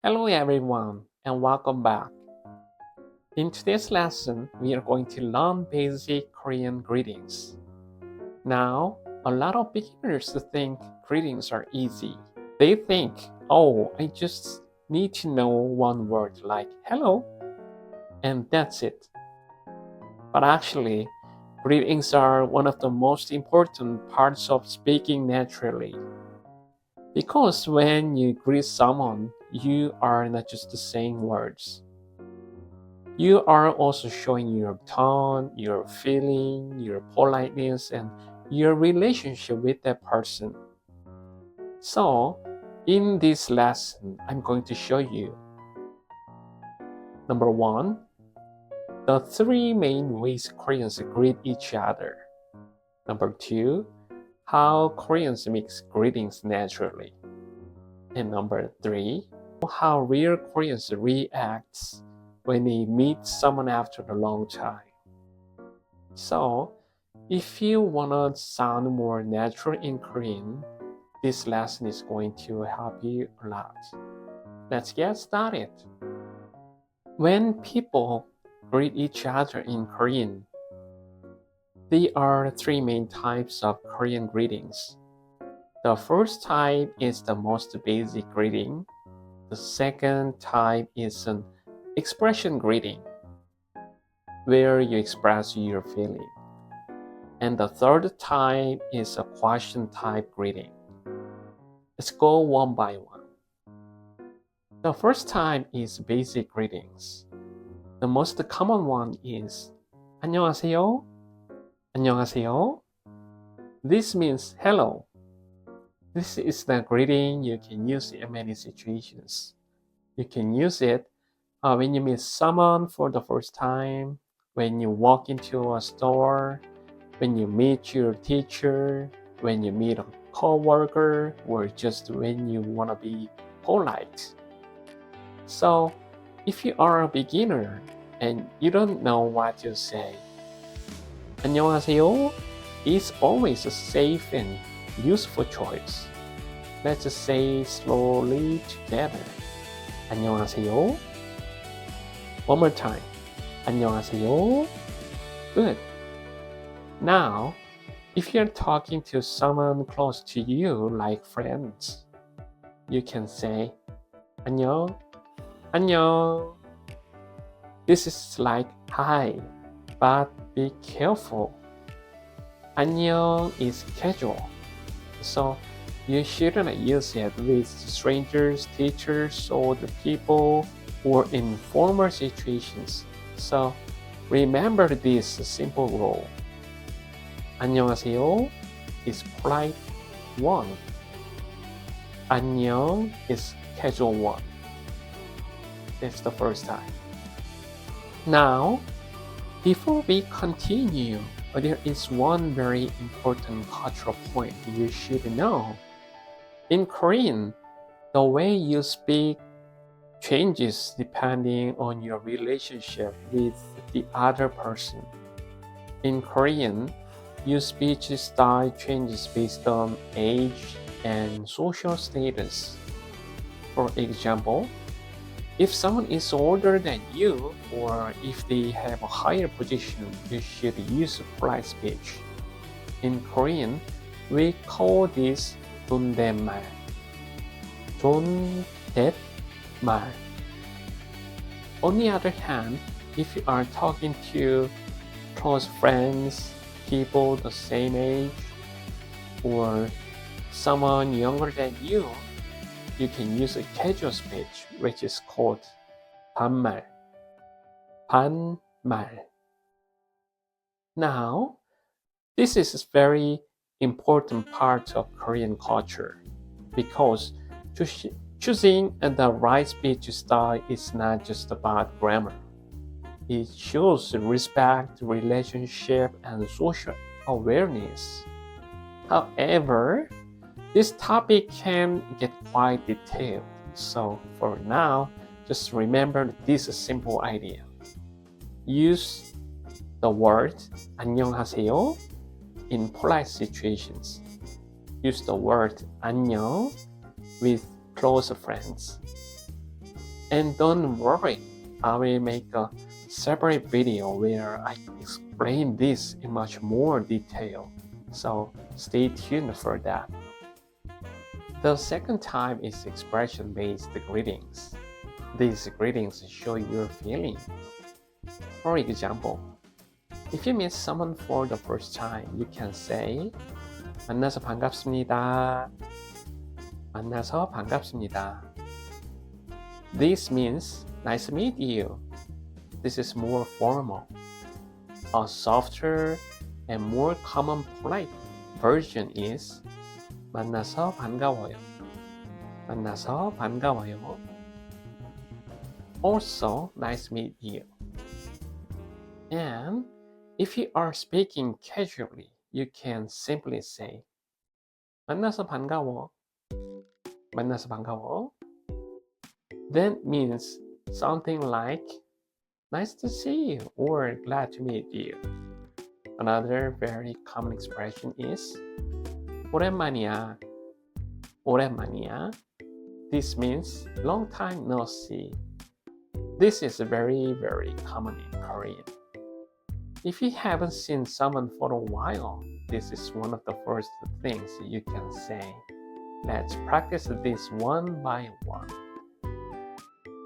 Hello everyone and welcome back. In today's lesson, we are going to learn basic Korean greetings. Now, a lot of beginners think greetings are easy. They think, oh, I just need to know one word like hello, and that's it. But actually, greetings are one of the most important parts of speaking naturally. Because when you greet someone, you are not just saying words. You are also showing your tone, your feeling, your politeness, and your relationship with that person. So, in this lesson, I'm going to show you number one, the three main ways Koreans greet each other. Number two, how Koreans mix greetings naturally. And number three, how real Koreans react when they meet someone after a long time. So, if you want to sound more natural in Korean, this lesson is going to help you a lot. Let's get started. When people greet each other in Korean, there are three main types of Korean greetings. The first type is the most basic greeting. The second type is an expression greeting, where you express your feeling. And the third type is a question type greeting. Let's go one by one. The first type is basic greetings. The most common one is 안녕하세요. 안녕하세요. This means hello. This is the greeting you can use in many situations. You can use it when you meet someone for the first time, when you walk into a store, when you meet your teacher, when you meet a coworker, or just when you want to be polite. So, if you are a beginner and you don't know what to say, 안녕하세요 is always a safe and useful choice. Let's say slowly together. 안녕하세요. One more time. 안녕하세요. Good. Now, if you're talking to someone close to you, like friends, you can say 안녕, 안녕. This is like hi, but be careful. 안녕 is casual, so you shouldn't use it with strangers, teachers, or the people, or in formal situations. So remember this simple rule. 안녕하세요 is polite one. 안녕 is casual one. That's the first time. Now, before we continue, there is one very important cultural point you should know. In Korean, the way you speak changes depending on your relationship with the other person. In Korean, your speech style changes based on age and social status. For example, if someone is older than you, or if they have a higher position, you should use polite speech. In Korean, we call this Jondetmal. Jondetmal. On the other hand, if you are talking to close friends, people the same age, or someone younger than you, you can use a casual speech, which is called Banmal. Banmal. Now, this is a very important part of Korean culture, because choosing the right speech style is not just about grammar. It shows respect, relationship, and social awareness. However, this topic can get quite detailed, so for now, just remember this simple idea. Use the word 안녕하세요 in polite situations. Use the word 안녕 with close friends. And don't worry, I will make a separate video where I explain this in much more detail. So stay tuned for that. The second type is expression-based greetings. These greetings show your feeling. For example, if you meet someone for the first time, you can say 만나서 반갑습니다. 만나서 반갑습니다. This means nice to meet you. This is more formal. A softer and more common polite version is 만나서 반가워요. 만나서 반가워요. Also, nice to meet you. And if you are speaking casually, you can simply say 만나서 반가워. 만나서 반가워. That means something like nice to see you or glad to meet you. Another very common expression is 오랜만이야. 오랜만이야. This means long time no see. This is very common in Korean. If you haven't seen someone for a while, this is one of the first things you can say. Let's practice this one by one.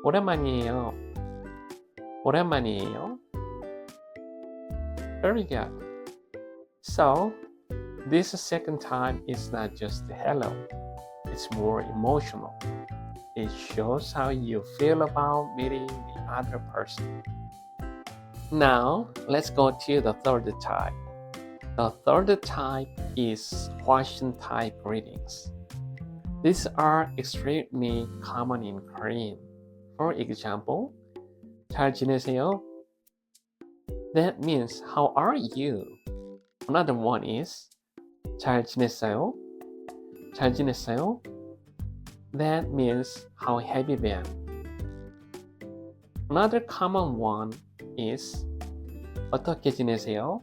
오랜만이에요. 오랜만이에요. Very good. So, this second time is not just hello. It's more emotional. It shows how you feel about meeting the other person. Now, let's go to the third type. The third type is question type greetings. These are extremely common in Korean. For example, 잘 지내세요? That means how are you? Another one is 잘 지냈어요? 잘 지냈어요? That means how have you been? Another common one is 어떻게 지내세요?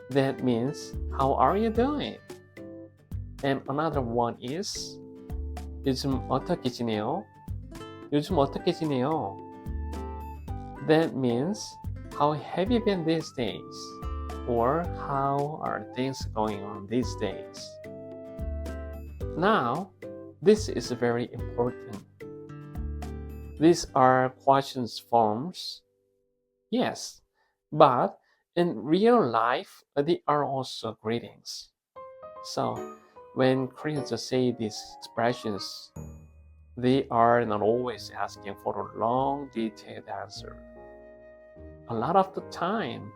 That means how are you doing? And another one is 요즘 어떻게 지내요? 요즘 어떻게 지내요? That means how have you been these days? Or how are things going on these days? Now, this is very important. These are questions forms. Yes, but in real life, they are also greetings. So, when Koreans say these expressions, they are not always asking for a long, detailed answer. A lot of the time,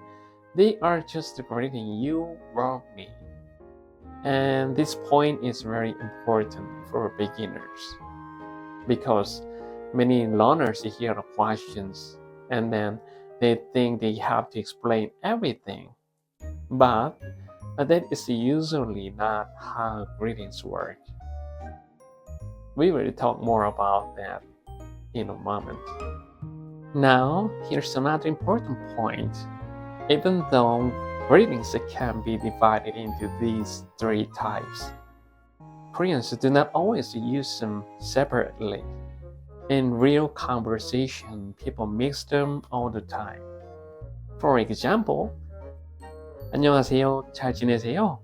they are just greeting you or me. And this point is very important for beginners because many learners hear the questions and then they think they have to explain everything. But that is usually not how greetings work. We will talk more about that in a moment. Now, here's another important point. Even though greetings can be divided into these three types, Koreans do not always use them separately. In real conversation, people mix them all the time. For example, 안녕하세요, 잘 지내세요?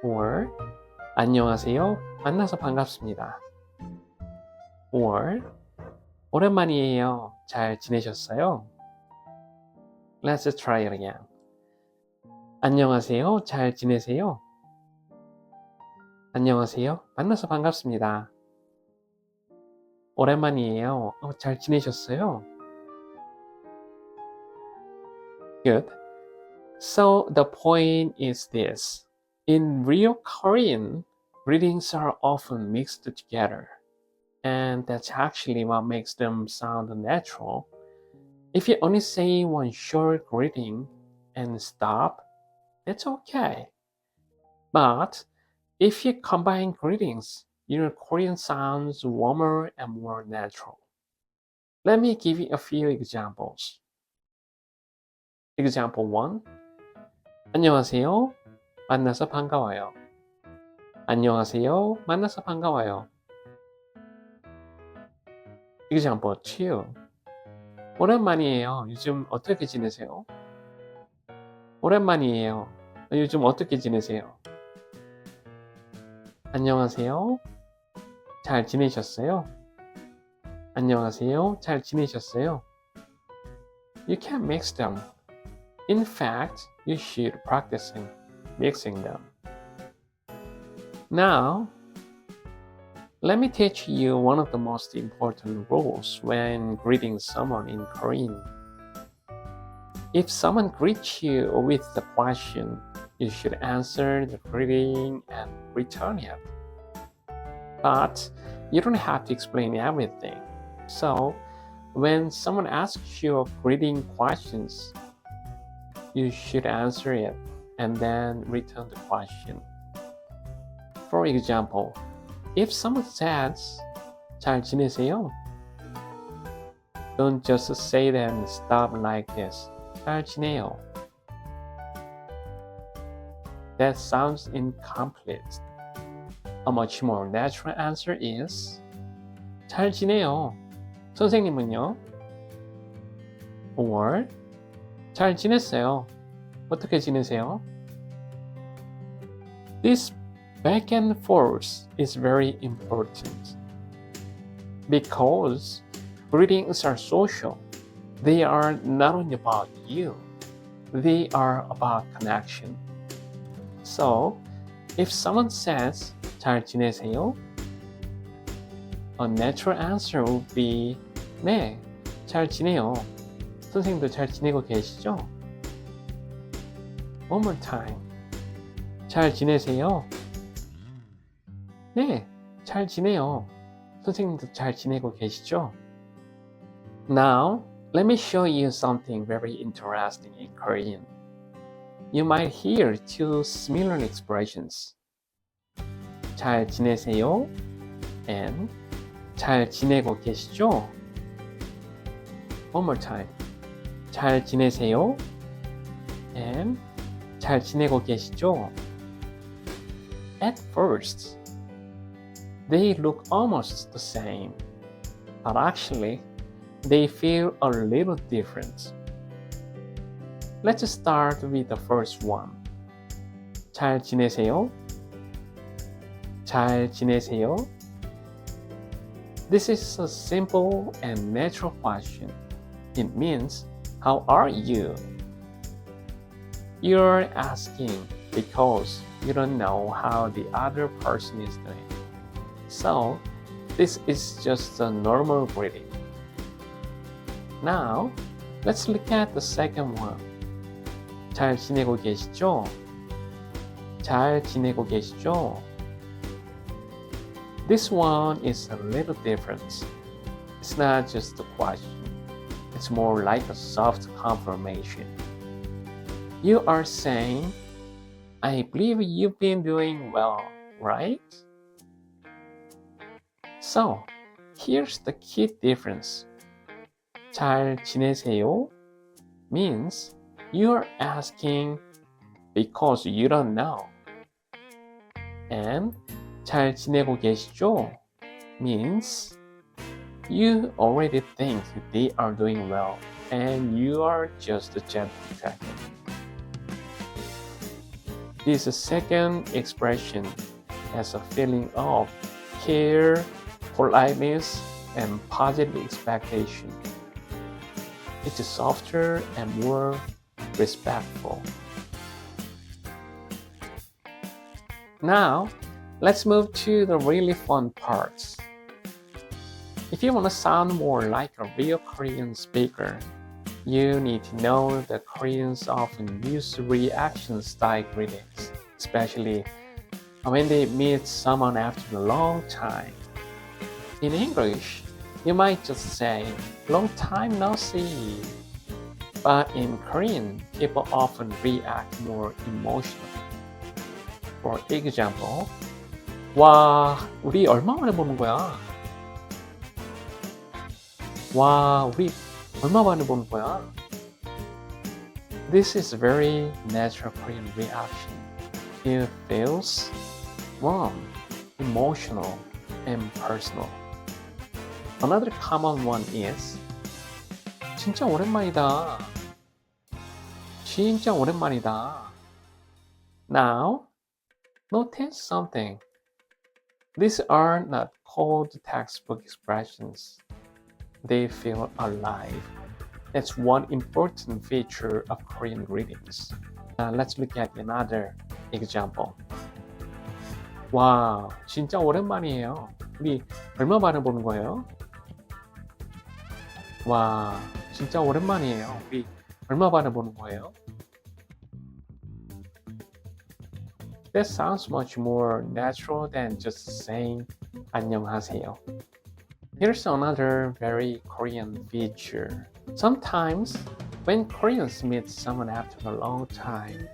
Or 안녕하세요, 만나서 반갑습니다. Or 오랜만이에요, 잘 지내셨어요? Let's try it again. 안녕하세요, 잘 지내세요? 안녕하세요, 만나서 반갑습니다. 오랜만이에요, 잘 지내셨어요? Good. So the point is this. In real Korean, greetings are often mixed together. And that's actually what makes them sound natural. If you only say one short greeting and stop, that's okay. But if you combine greetings, your Korean sounds warmer and more natural. Let me give you a few examples. Example 1. 안녕하세요. 만나서 반가워요. 안녕하세요. 만나서 반가워요. Example 2. 오랜만이에요. 요즘 어떻게 지내세요? 오랜만이에요. 요즘 어떻게 지내세요? 안녕하세요. 잘 지내셨어요? 안녕하세요. 잘 지내셨어요? You can mix them. In fact, you should practice mixing them. Now, let me teach you one of the most important rules when greeting someone in Korean. If someone greets you with the question, you should answer the greeting and return it. But you don't have to explain everything. So, when someone asks you greeting questions, you should answer it and then return the question. For example, if someone says, 잘 지내세요? Don't just say that and stop like this. 잘 지내요. That sounds incomplete. A much more natural answer is 잘 지내요. 선생님은요? Or 잘 지냈어요. 어떻게 지내세요? This back and forth is very important because greetings are social. They are not only about you, they are about connection. So, if someone says 잘 지내세요? A natural answer would be 네, 잘 지내요. 선생님도 잘 지내고 계시죠? One more time. 잘 지내세요? 네, 잘 지내요. 선생님도 잘 지내고 계시죠? Now, let me show you something very interesting in Korean. You might hear two similar expressions. 잘 지내세요? And 잘 지내고 계시죠? One more time. 잘 지내세요? And 잘 지내고 계시죠? At first, they look almost the same, but actually, they feel a little different. Let's start with the first one. 잘 지내세요? 잘 지내세요? This is a simple and natural question. It means, how are you? You're asking because you don't know how the other person is doing. So, this is just a normal greeting. Now, let's look at the second one. 잘 지내고 계시죠? 잘 지내고 계시죠? This one is a little different. It's not just a question. It's more like a soft confirmation. You are saying, I believe you've been doing well, right? So, here's the key difference. 잘 지내세요? Means you're asking because you don't know. And 잘 지내고 계시죠? Means you already think they are doing well and you are just gently checking. This second expression has a feeling of care, politeness, and positive expectation. It's softer and more respectful. Now, let's move to the really fun parts. If you want to sound more like a real Korean speaker, you need to know that Koreans often use reaction-style greetings, especially when they meet someone after a long time. In English, you might just say, long time no see. But in Korean, people often react more emotionally. For example, 와, 우리 얼마 만에 보는 거야? 와, 우리 얼마 만에 보는 거야? This is a very natural Korean reaction. It feels warm, emotional, and personal. Another common one is 진짜 오랜만이다. 진짜 오랜만이다. Now, notice something. These are not cold textbook expressions. They feel alive. That's one important feature of Korean greetings. Let's look at another example. 와, 진짜 오랜만이에요. 우리 얼마 만에 보는 거예요? 와, 진짜 오랜만이에요. 우리 얼마 만에 보는 거예요? That sounds much more natural than just saying 안녕하세요. Here's another very Korean feature. Sometimes, when Koreans meet someone after a long time,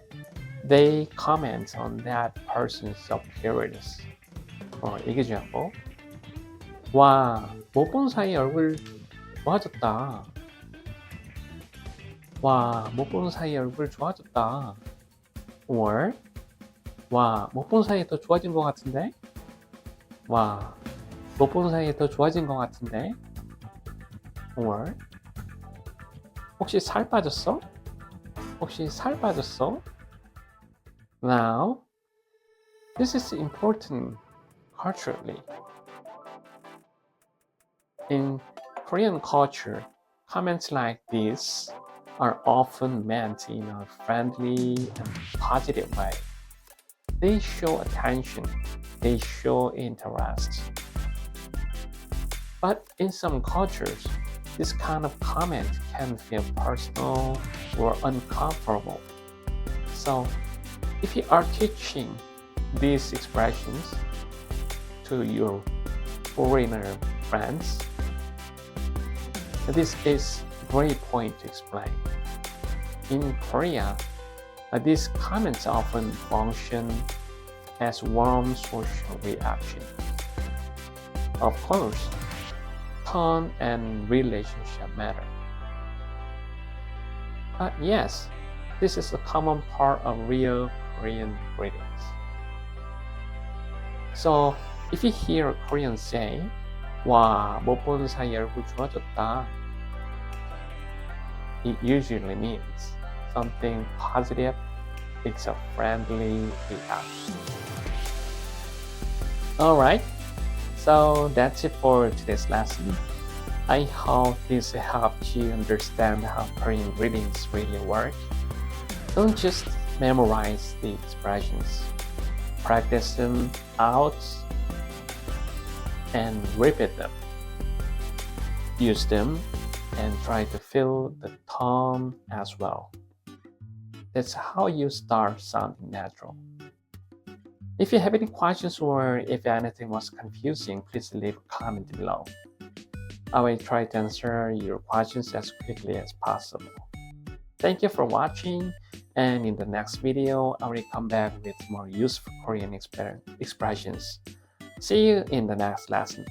they comment on that person's appearance. For example, 와, 못 본 사이 얼굴 좋아졌다. 와, 못 본 사이 얼굴 좋아졌다. Or, 와, 못 본 사이에 더 좋아진 것 같은데? 와, 못 본 사이에 더 좋아진 것 같은데? Or, 혹시 살 빠졌어? 혹시 살 빠졌어? Now, this is important culturally. In Korean culture, comments like this are often meant in a friendly and positive way. They show attention, they show interest. But in some cultures, this kind of comment can feel personal or uncomfortable. So, if you are teaching these expressions to your foreigner friends, this is a great point to explain. In Korea, these comments often function as warm social reaction. Of course, tone and relationship matter. But yes, this is a common part of real Korean greetings. So, if you hear a Korean say, 와, 못 본 사이 얼굴 좋아졌다, it usually means something positive. It's a friendly reaction. Alright, so that's it for today's lesson. I hope this helped you understand how Korean greetings really work. Don't just memorize the expressions. Practice them out and repeat them. Use them and try to feel the tone as well. That's how you start sounding natural. If you have any questions or if anything was confusing, please leave a comment below. I will try to answer your questions as quickly as possible. Thank you for watching, and in the next video, I will come back with more useful Korean expressions. See you in the next lesson.